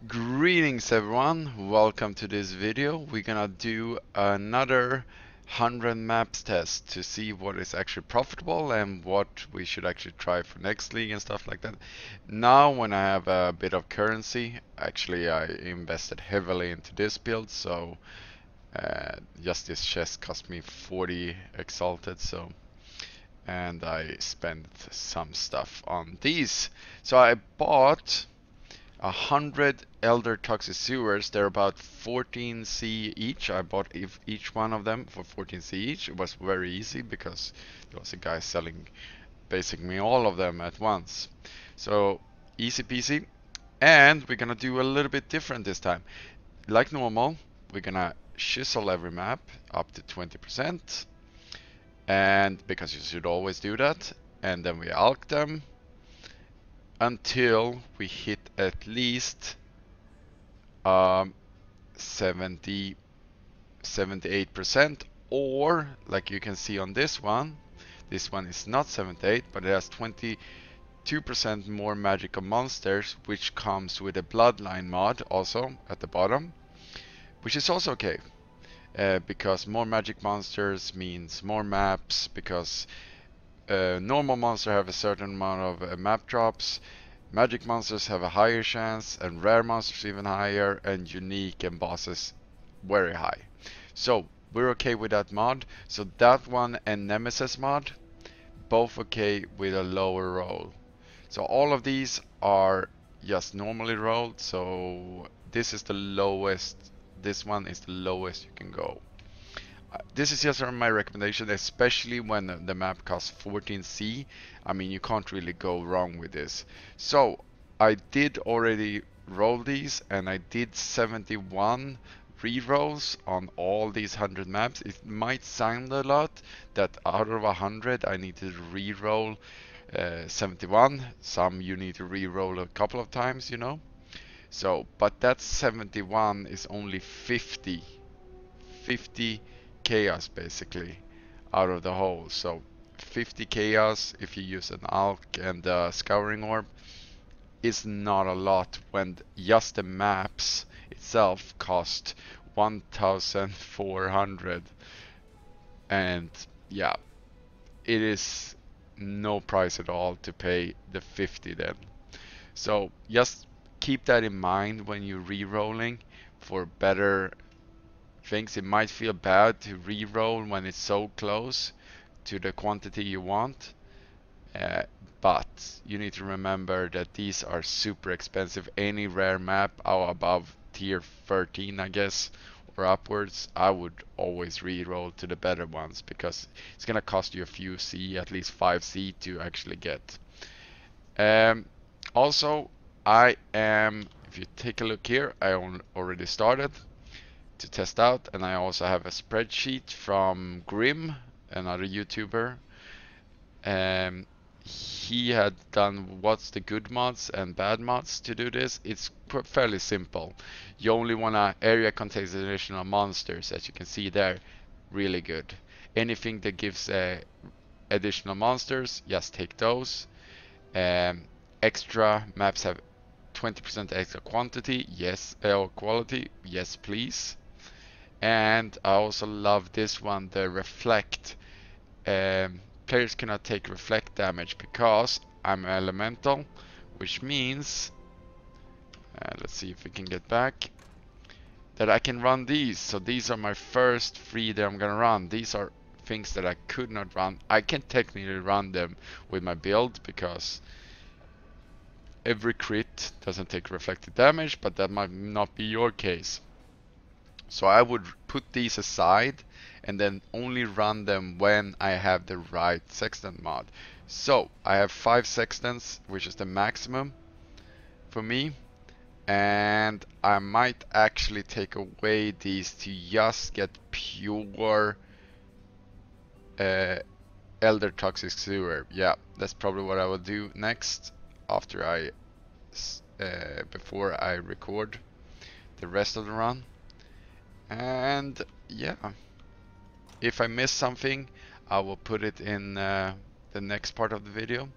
Greetings everyone, welcome to this video. We're gonna do another 100 maps test to see what is actually profitable and what we should actually try for next league and stuff like that. Now when I have a bit of currency, actually I invested heavily into this build, so just this chest cost me 40 exalted, so and I spent some stuff on these. So I bought 100 Elder Toxic Sewers. They're about 14C each. I bought each one of them for 14C each. It was very easy because there was a guy selling basically all of them at once. So easy peasy. And we're gonna do a little bit different this time. Like normal, we're gonna chisel every map up to 20%. And because you should always do that. And then we alc them until we hit at least 70, 78%, or like you can see on this one is not 78, but it has 22% more magical monsters, which comes with a bloodline mod also at the bottom, which is also okay. Because more magic monsters means more maps, because normal monsters have a certain amount of map drops. Magic monsters have a higher chance, and rare monsters even higher, and unique and bosses very high. So we're okay with that mod. So that one and Nemesis mod, both okay with a lower roll. So all of these are just normally rolled. So this is the lowest. This one is the lowest you can go. This is just my recommendation, especially when the map costs 14C. I mean, you can't really go wrong with this. So I did already roll these, and I did 71 re-rolls on all these 100 maps. It might sound a lot that out of 100 I need to re-roll 71. Some you need to re-roll a couple of times, you know. So, but that 71 is only 50 chaos basically out of the whole. So 50 chaos if you use an alc and a scouring orb is not a lot when just the maps itself cost 1,400, and yeah, it is no price at all to pay the 50 then. So just keep that in mind when you're re-rolling for better things. It might feel bad to re-roll when it's so close to the quantity you want, but you need to remember that these are super expensive. Any rare map above tier 13, I guess, or upwards, I would always re-roll to the better ones, because it's gonna cost you a few C, at least 5C to actually get. Also, if you take a look here, I already started to test out, and I also have a spreadsheet from Grim, another YouTuber. He had done what's the good mods and bad mods to do this. It's fairly simple. You only want an area contains additional monsters, as you can see there. Really good. Anything that gives additional monsters, just take those. Extra maps have 20% extra quantity, yes, or quality, yes please. And I also love this one, the reflect. Players cannot take reflect damage because I'm elemental, which means, let's see if we can get back, that I can run these. So these are my first 3 that I'm gonna run. These are things that I could not run. I can technically run them with my build because every crit doesn't take reflected damage, but that might not be your case. So I would put these aside and then only run them when I have the right sextant mod. So I have 5 sextants, which is the maximum for me, and I might actually take away these to just get pure Elder Toxic Sewer. Yeah, that's probably what I will do next after before I record the rest of the run. And yeah, if I miss something, I will put it in the next part of the video,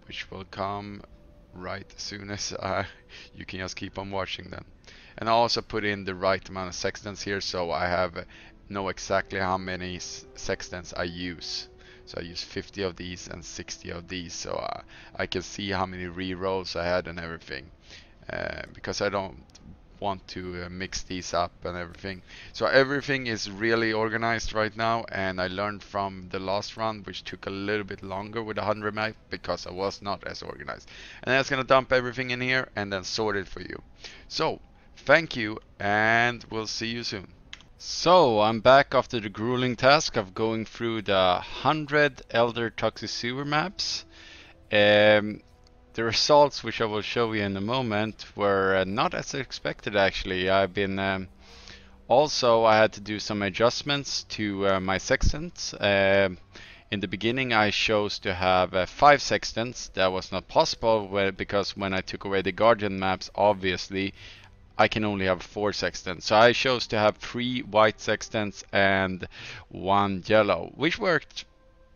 which will come right as soon as you can just keep on watching them. And I also put in the right amount of sextants here, so I know exactly how many sextants I use. So I use 50 of these and 60 of these, so I can see how many re-rolls I had and everything. Because I don't want to mix these up and everything. So everything is really organized right now, and I learned from the last run, which took a little bit longer with 100 map because I was not as organized. And I'm just gonna dump everything in here and then sort it for you. So thank you, and we'll see you soon. So I'm back after the grueling task of going through the 100 Elder Toxic Sewer maps. The results, which I will show you in a moment, were not as expected actually. Also I had to do some adjustments to my sextants. In the beginning I chose to have 5 sextants. That was not possible because when I took away the Guardian maps, obviously I can only have 4 sextants. So I chose to have 3 white sextants and 1 yellow, which worked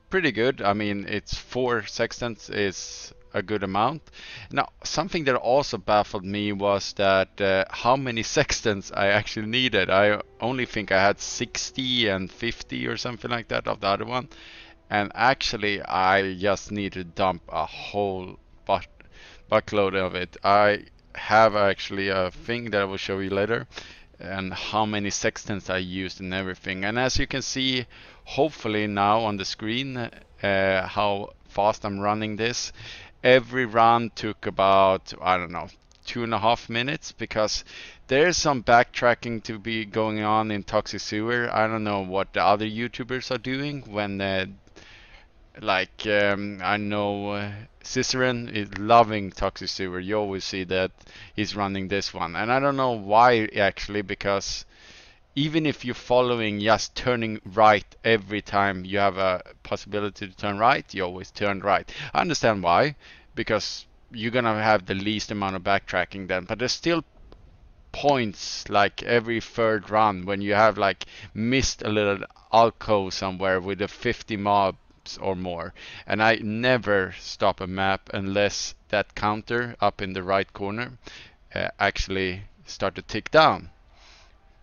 pretty good. I mean, it's 4 sextants is a good amount. Now, something that also baffled me was that how many sextants I actually needed. I only think I had 60 and 50 or something like that of the other one. And actually, I just need to dump a whole buttload of it. I have actually a thing that I will show you later, and how many sextants I used and everything. And as you can see, hopefully now on the screen, how fast I'm running this. Every run took about, I don't know, 2.5 minutes, because there's some backtracking to be going on in Toxic Sewer. I don't know what the other YouTubers are doing when I know Ciceran is loving Toxic Sewer. You always see that he's running this one, and I don't know why actually, because even if you're following just turning right every time you have a possibility to turn right, you always turn right. I understand why, because you're gonna have the least amount of backtracking then, but there's still points like every third run when you have like missed a little alcove somewhere with a 50 mobs or more, and I never stop a map unless that counter up in the right corner actually start to tick down.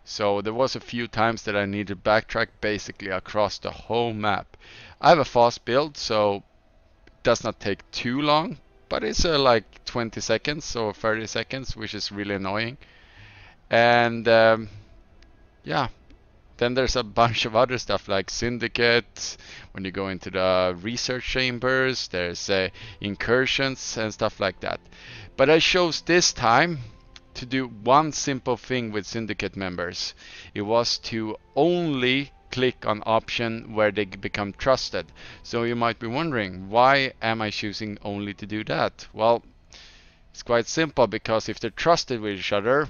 So there was a few times that I needed to backtrack basically across the whole map. I have a fast build, so it does not take too long, but it's like 20 seconds or 30 seconds, which is really annoying. And yeah, then there's a bunch of other stuff like Syndicate. When you go into the research chambers, there's incursions and stuff like that. But I chose this time to do one simple thing with Syndicate members. It was to only click on option where they become trusted. So you might be wondering, why am I choosing only to do that? Well, it's quite simple, because if they're trusted with each other,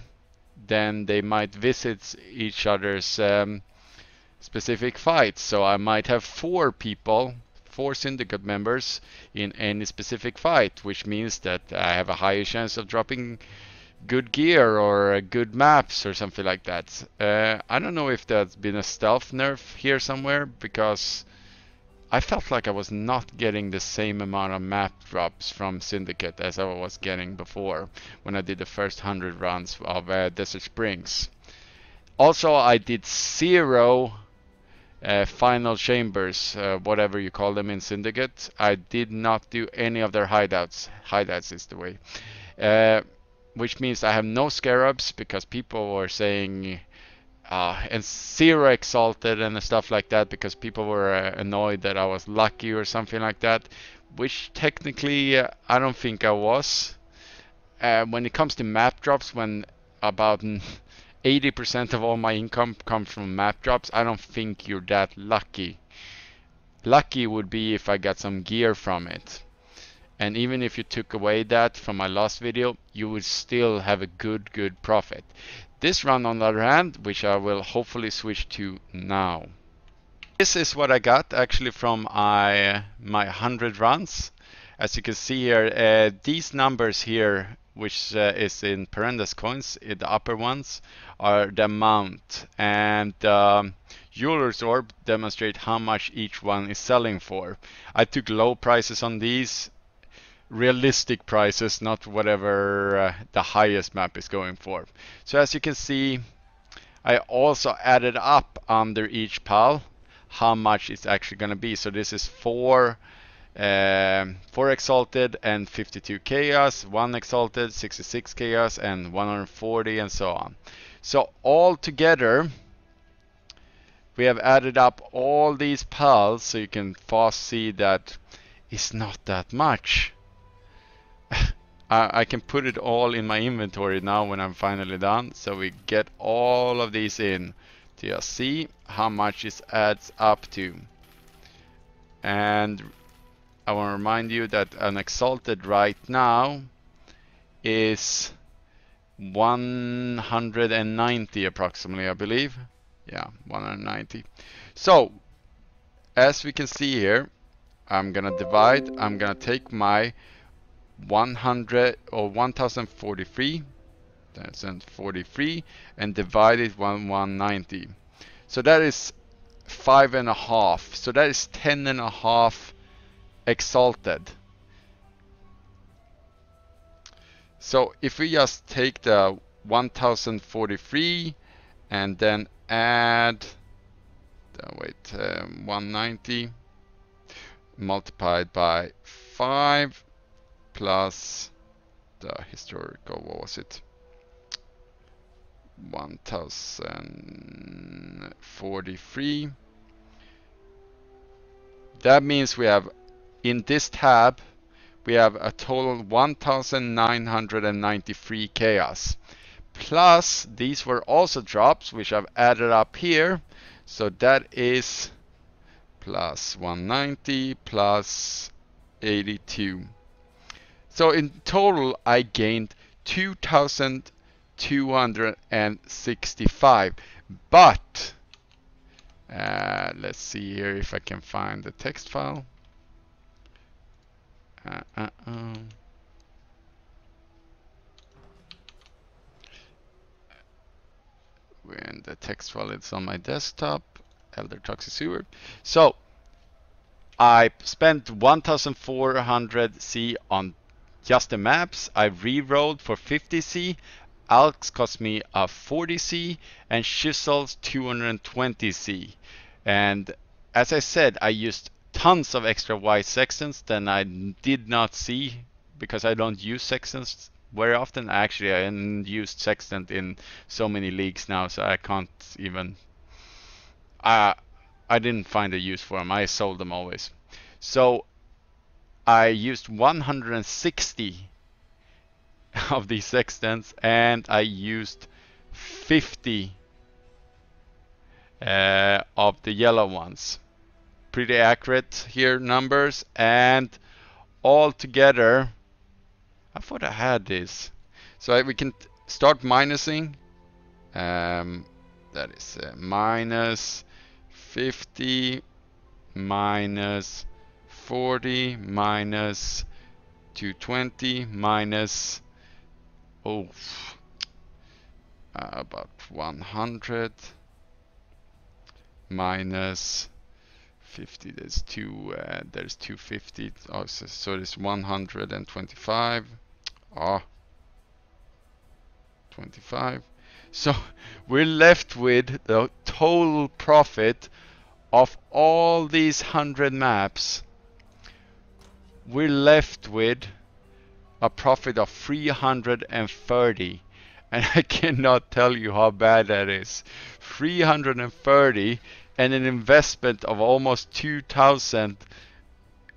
then they might visit each other's specific fights. So I might have 4 people, 4 Syndicate members in any specific fight, which means that I have a higher chance of dropping good gear or good maps or something like that. I don't know if that's been a stealth nerf here somewhere, because I felt like I was not getting the same amount of map drops from Syndicate as I was getting before when I did the first 100 runs of Desert Springs. Also, I did 0 final chambers, whatever you call them in Syndicate. I did not do any of their hideouts. Hideouts is the way. Which means I have no scarabs, because people were saying and 0 exalted and stuff like that, because people were annoyed that I was lucky or something like that, which technically I don't think I was. When it comes to map drops, when about 80% of all my income comes from map drops, I don't think you're that lucky. Lucky would be if I got some gear from it. And even if you took away that from my last video, you would still have a good profit. This run, on the other hand, which I will hopefully switch to now. This is what I got actually from my 100 runs. As you can see here, these numbers here, which is in parentheses coins, the upper ones, are the amount. And Jeweler's Orb demonstrate how much each one is selling for. I took low prices on these, realistic prices, not whatever the highest map is going for. So as you can see, I also added up under each pal how much it's actually going to be. So this is 4 exalted and 52 chaos, 1 exalted, 66 chaos, and 140, and so on. So all together, we have added up all these pals, so you can fast see that it's not that much. I can put it all in my inventory now when I'm finally done, so we get all of these in to just see how much it adds up to. And I want to remind you that an exalted right now is 190 approximately, I believe. Yeah, 190. So as we can see here, I'm gonna divide. I'm gonna take my 100 or 1043 and divide it 190. So that is 5.5. So that is 10.5 exalted. So if we just take the 1043 and then add 190 multiplied by 5 plus the historical, what was it? 1043. That means we have, in this tab, we have a total 1993 chaos. Plus, these were also drops, which I've added up here. So that is plus 190 plus 82. So in total, I gained 2,265. But let's see here if I can find the text file. When the text file is on my desktop, Elder Toxic Sewer. So I spent 1,400 C on just the maps. I re-rolled for 50 C. Alcs cost me a 40 C, and Chisels 220 C. And as I said, I used tons of extra white sextants that I did not see because I don't use sextants very often. Actually, I haven't used sextant in so many leagues now, so I can't even. I didn't find a use for them. I sold them always. So I used 160 of these sextants, and I used 50 of the yellow ones. Pretty accurate here numbers, and all together, I thought I had this. So we can start minusing. That is minus 50 minus 40 minus 220 minus about 100 minus 50. There's 250. Oh, so there's 125. 25. So we're left with the total profit of all these 100 maps. We're left with a profit of 330, and I cannot tell you how bad that is. 330 and an investment of almost 2,000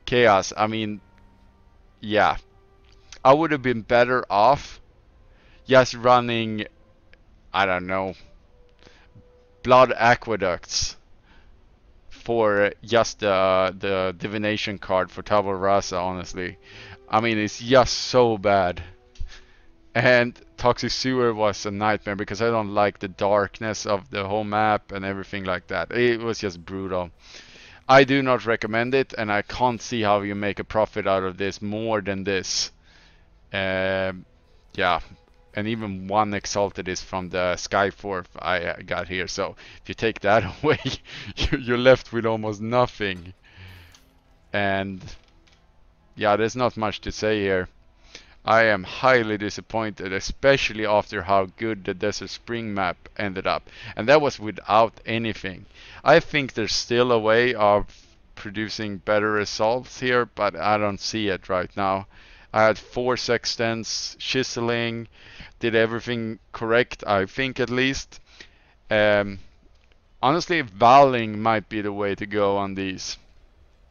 chaos. I mean, yeah, I would have been better off just running, I don't know, blood aqueducts for just the divination card for Tabula Rasa, honestly. I mean, it's just so bad. And Toxic Sewer was a nightmare because I don't like the darkness of the whole map and everything like that. It was just brutal. I do not recommend it, and I can't see how you make a profit out of this more than this. Yeah, and even one exalted is from the Skyforth I got here. So if you take that away, you're left with almost nothing. And Yeah, there's not much to say here. I am highly disappointed, especially after how good the Desert Spring map ended up. And that was without anything. I think there's still a way of producing better results here, but I don't see it right now. I had 4 sextants, chiseling, did everything correct, I think at least. Um, Honestly, valing might be the way to go on these.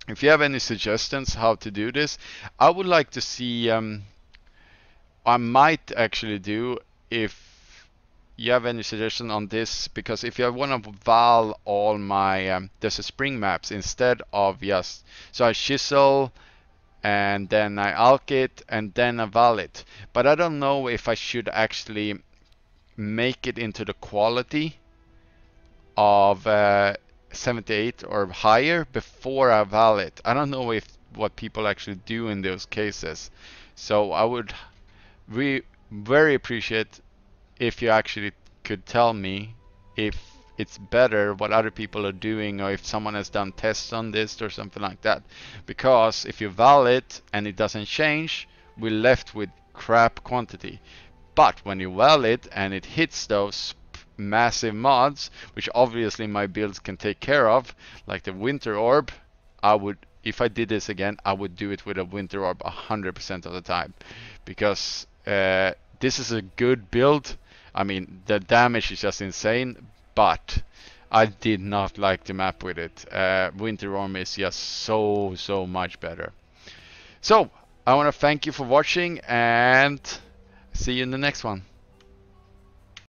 If you have any suggestions how to do this, I would like to see. I might actually do, if you have any suggestion on this, because if you want to val all my Desert Spring maps instead of just, so I chisel and then I alc it and then I val it. But I don't know if I should actually make it into the quality of 78 or higher before I val it. I don't know if what people actually do in those cases. So I would very appreciate if you actually could tell me if it's better what other people are doing, or if someone has done tests on this or something like that. Because if you val it and it doesn't change, we're left with crap quantity. But when you val it and it hits those massive mods, which obviously my builds can take care of, like the winter orb, I would, if I did this again, I would do it with a winter orb 100% of the time, because this is a good build. I mean, the damage is just insane, but I did not like the map with it. Winter orb is just so much better. So I want to thank you for watching, and see you in the next one.